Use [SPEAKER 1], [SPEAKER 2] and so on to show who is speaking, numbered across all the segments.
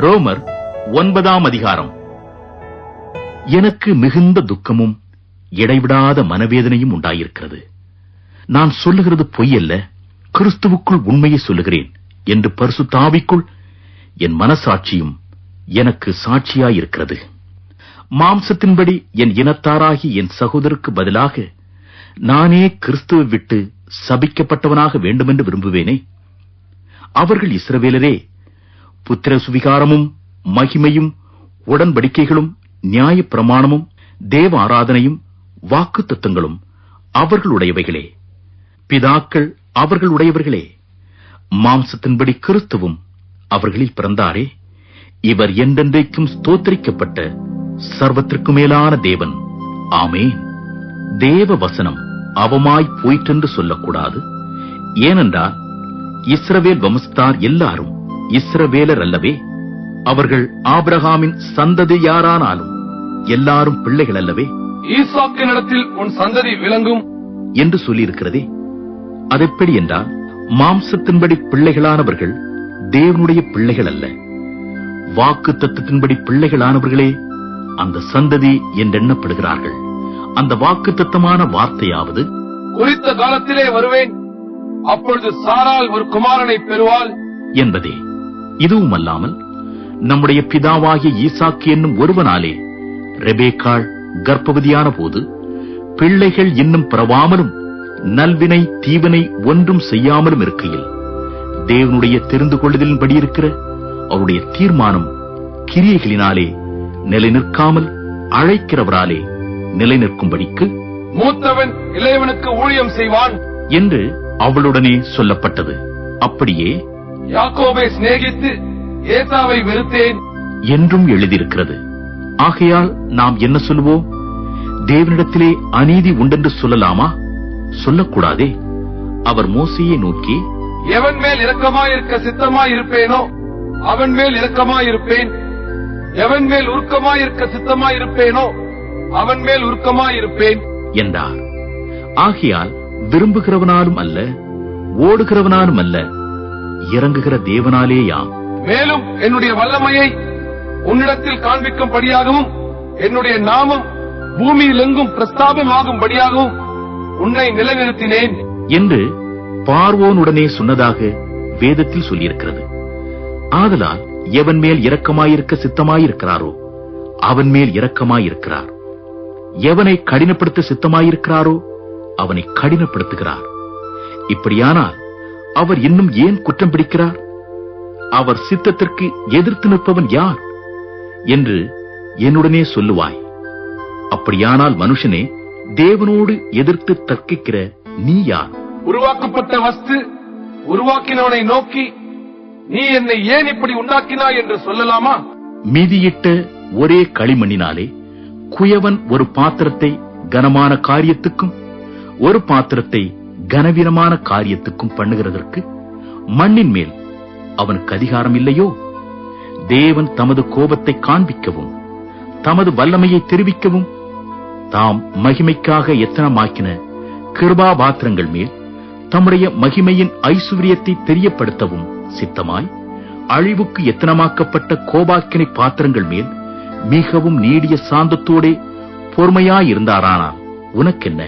[SPEAKER 1] ரோமர் 9ஆம் அதிகாரம். எனக்கு மிகுந்த துக்கமும் இடைவிடாத மனவேதனையும் உண்டாயிருக்கிறது. நான் சொல்லுகிறது பொய்யல்ல, கிறிஸ்துவுக்குள் உண்மையை சொல்லுகிறேன் என்று பரிசுத்த ஆவிக்குள் என் மனசாட்சியும் எனக்கு சாட்சியாயிருக்கிறது. மாம்சத்தின்படி என் இனத்தாராகி என் சகோதரருக்கு பதிலாக நானே கிறிஸ்துவை விட்டு சபிக்கப்பட்டவனாக வேண்டுமென்று விரும்புவேனே. அவர்கள் இஸ்ரவேலரே. புத்திர சுவிகாரமும் மகிமையும் உடன்படிக்கைகளும் நியாய பிரமாணமும் தேவ ஆராதனையும் வாக்கு தத்தங்களும் அவர்களுடையவைகளே. பிதாக்கள் அவர்களுடையவர்களே. மாம்சத்தின்படி கிறிஸ்துவும் அவர்களில் பிறந்தாரே. இவர் என்றென்றைக்கும் ஸ்தோத்திரிக்கப்பட்ட சர்வத்திற்கு மேலான தேவன். ஆமேன். தேவ வசனம் அவமாய் போயிற்றென்று சொல்லக்கூடாது. ஏனென்றால் இஸ்ரவேல் வம்சத்தார் எல்லாரும் இஸ்ரவேலர் அல்லவே. அவர்கள் ஆபிரகாமின் சந்ததியாரானாலும் எல்லாரும் பிள்ளைகள் அல்லவே.
[SPEAKER 2] ஈசாக்கினிடத்தில் உன் சந்ததி விளங்கும்
[SPEAKER 1] என்று சொல்லியிருக்கிறதே. அதெப்படி என்றால், மாம்சத்தின்படி பிள்ளைகளானவர்கள் தேவனுடைய பிள்ளைகள் அல்ல, வாக்கு தத்தத்தின்படி பிள்ளைகளானவர்களே அந்த சந்ததி என்றெண்ணப்படுகிறார்கள். அந்த வாக்கு தத்தமான வார்த்தையாவது,
[SPEAKER 2] குறித்த காலத்திலே வருவேன், அப்பொழுது சாராள் ஒரு குமாரனை பெறுவாள்
[SPEAKER 1] என்பதே. இதுவும் அல்லாமல் நம்முடைய பிதாவாகிய ஈசாக்கு என்னும் ஒருவனாலே ரெபேக்காள் கர்ப்பவதியான போது பிள்ளைகள் இன்னும் பிறவாமலும் நல்வினை தீவினை ஒன்றும் செய்யாமலும் இருக்கையில் தேவனுடைய தெரிந்து கொள்ளுதலின்படி இருக்கிற அவருடைய தீர்மானம் கிரியைகளினாலே நிலை நிற்காமல் அழைக்கிறவராலே நிலை நிற்கும்படிக்கு
[SPEAKER 2] மூத்தவன் இளையவனுக்கு ஊழியம் செய்வான்
[SPEAKER 1] என்று அவளுடனே சொல்லப்பட்டது. அப்படியே
[SPEAKER 2] யாக்கோபை சிநேகித்து ஏசாவை வெறுத்தேன்
[SPEAKER 1] என்றும் எழுதியிருக்கிறது. ஆகையால் நாம் என்ன சொல்லுவோம்? தேவனிடத்திலே அநீதி உண்டென்று சொல்லலாமா? சொல்லக்கூடாதே. அவர் மோசேயை நோக்கி,
[SPEAKER 2] எவன் மேல் இரக்கமாயிருக்க சித்தமாயிருப்பேனோ அவன் மேல் இரக்கமாயிருப்பேன், எவன் மேல் உருக்கமாயிருக்க சித்தமாயிருப்பேனோ அவன் மேல் உருக்கமாயிருப்பேன்
[SPEAKER 1] என்றார். ஆகையால் விரும்புகிறவனாலும் அல்ல, ஓடுகிறவனாலும் அல்ல, இறங்குகிற தேவனாலேயாம்.
[SPEAKER 2] மேலும் என்னுடைய வல்லமையை உன்னிடத்தில் காண்பிக்கும்படியாகவும் என்னுடைய நாமம் பூமியில் எங்கும் பிரஸ்தாபமாகும்படியாகவும் உன்னை நிலைநிறுத்தினேன்
[SPEAKER 1] என்று பார்வோனுடனே சொன்னதாக வேதத்தில் சொல்லியிருக்கிறது. ஆதலால் எவன் மேல் இரக்கமாயிருக்க சித்தமாயிருக்கிறாரோ அவன் மேல் இரக்கமாயிருக்கிறார். எவனை கடினப்படுத்த சித்தமாயிருக்கிறாரோ அவனை கடினப்படுத்துகிறார். இப்படியானால் அவர் இன்னும் ஏன் குற்றம் பிடிக்கிறார்? அவர் சித்தத்திற்கு எதிர்த்து நிற்பவன் யார் என்று என்னுடனே சொல்லுவாய். அப்படியானால் மனுஷனே, தேவனோடு எதிர்த்து தர்க்கிக்கிற நீ யார்?
[SPEAKER 2] உருவாக்கப்பட்ட வஸ்து உருவாக்கினவனை நோக்கி, நீ என்னை ஏன் இப்படி உண்டாக்கினாய் என்று சொல்லலாமா?
[SPEAKER 1] மிதியிட்ட ஒரே களிமண்ணினாலே குயவன் ஒரு பாத்திரத்தை கனமான காரியத்துக்கும் ஒரு பாத்திரத்தை கனவீனமான காரியத்துக்கும் பண்ணுகிறதற்கு மண்ணின் மேல் அவனுக்கு அதிகாரம் இல்லையோ? தேவன் தமது கோபத்தை காண்பிக்கவும் தமது வல்லமையை தெரிவிக்கவும் தாம் மகிமைக்காக எத்தனமாக்கின கிருபா பாத்திரங்கள் மேல் தம்முடைய மகிமையின் ஐசுவரியத்தை தெரியப்படுத்தவும் சித்தமாய் அழிவுக்கு எத்தனமாக்கப்பட்ட கோபாக்கினை பாத்திரங்கள் மேல் மிகவும் நீடிய சாந்தத்தோடே பொறுமையாயிருந்தாரானால் உனக்கென்ன?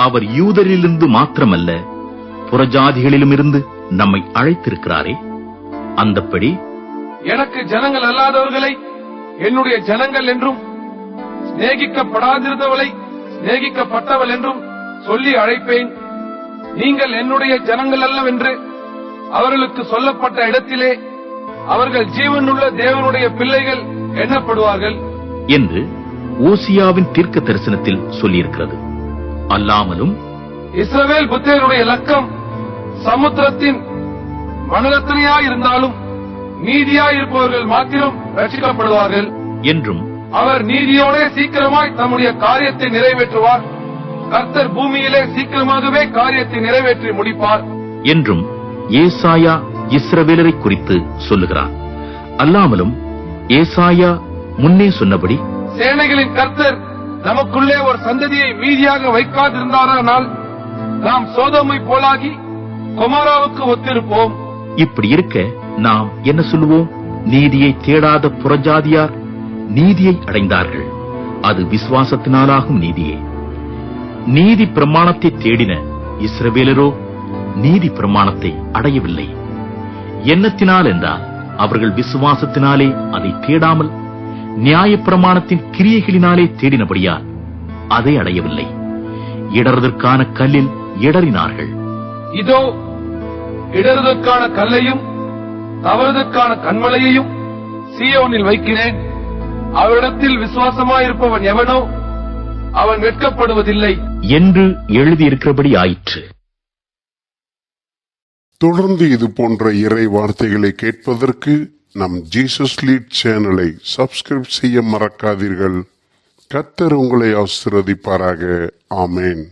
[SPEAKER 1] அவர் யூதரிலிருந்து மாத்திரமல்ல, புறஜாதிகளிலும் இருந்து நம்மை அழைத்திருக்கிறாரே. அந்தப்படி
[SPEAKER 2] எனக்கு ஜனங்கள் அல்லாதவர்களை என்னுடைய ஜனங்கள் என்றும் சிநேகிக்கப்படாதிருந்தவளை சிநேகிக்கப்பட்டவள் என்றும் சொல்லி அழைப்பேன். நீங்கள் என்னுடைய ஜனங்கள் அல்லவென்று அவர்களுக்கு சொல்லப்பட்ட இடத்திலே அவர்கள் ஜீவனுள்ள தேவனுடைய பிள்ளைகள் எண்ணப்படுவார்கள்
[SPEAKER 1] என்று ஓசியாவின் தீர்க்க தரிசனத்தில் சொல்லியிருக்கிறது. அல்லாமலும்
[SPEAKER 2] இஸ்ரவேல் புத்திரருடைய லக்கம் சமுத்திரத்தின் மணலத்தனையாயிருந்தாலும் நீதியாயிருப்பவர்கள் மாத்திரம் ரட்சிக்கப்படுவார்கள்
[SPEAKER 1] என்றும்
[SPEAKER 2] அவர் நீதியோட சீக்கிரமாய் தம்முடைய காரியத்தை நிறைவேற்றுவார். கர்த்தர் பூமியிலே சீக்கிரமாகவே காரியத்தை நிறைவேற்றி முடிப்பார்
[SPEAKER 1] என்றும் ஏசாயா இஸ்ரவேலரை குறித்து சொல்லுகிறார். அல்லாமலும் ஏசாயா முன்னே சொன்னபடி,
[SPEAKER 2] சேனைகளின் கர்த்தர் நமக்குள்ளே ஒரு சந்ததியை மீதியாக வைக்காதிருந்தாரானால் நாம் சோதோமை போலாகி கொமோராவுக்கு ஒத்திருப்போம்.
[SPEAKER 1] இப்படி இருக்க நாம் என்ன சொல்லுவோம்? நீதியை தேடாத புறஜாதியார் நீதியை அடைந்தார்கள். அது விசுவாசத்தினாலாகும் நீதியே. நீதி பிரமாணத்தை தேடின இஸ்ரவேலரோ நீதி பிரமாணத்தை அடையவில்லை. எண்ணத்தினால் என்றால் அவர்கள் விசுவாசத்தினாலே அதை தேடாமல் நியாய பிரமாணத்தின் கிரியைகளினாலே தேடினபடியால் அதை அடையவில்லை. இடறுதற்கான கல்லில் இடறினார்கள்.
[SPEAKER 2] இதோ இடறுதற்கான கல்லையும் தவறுதற்கான கண்மலையையும் சீயோனில் வைக்கிறேன். அவரிடத்தில் விசுவாசமாயிருப்பவன் எவனோ அவன் வெட்கப்படுவதில்லை
[SPEAKER 1] என்று எழுதியிருக்கிறபடி ஆயிற்று.
[SPEAKER 3] தொடர்ந்து இது போன்ற இறை வார்த்தைகளை கேட்பதற்கு நம் ஜீசஸ் லீட் சேனலை சப்ஸ்கிரைப் செய்ய மறக்காதீர்கள். கர்த்தர் உங்களை ஆசீர்வதிப்பாராக. ஆமென்.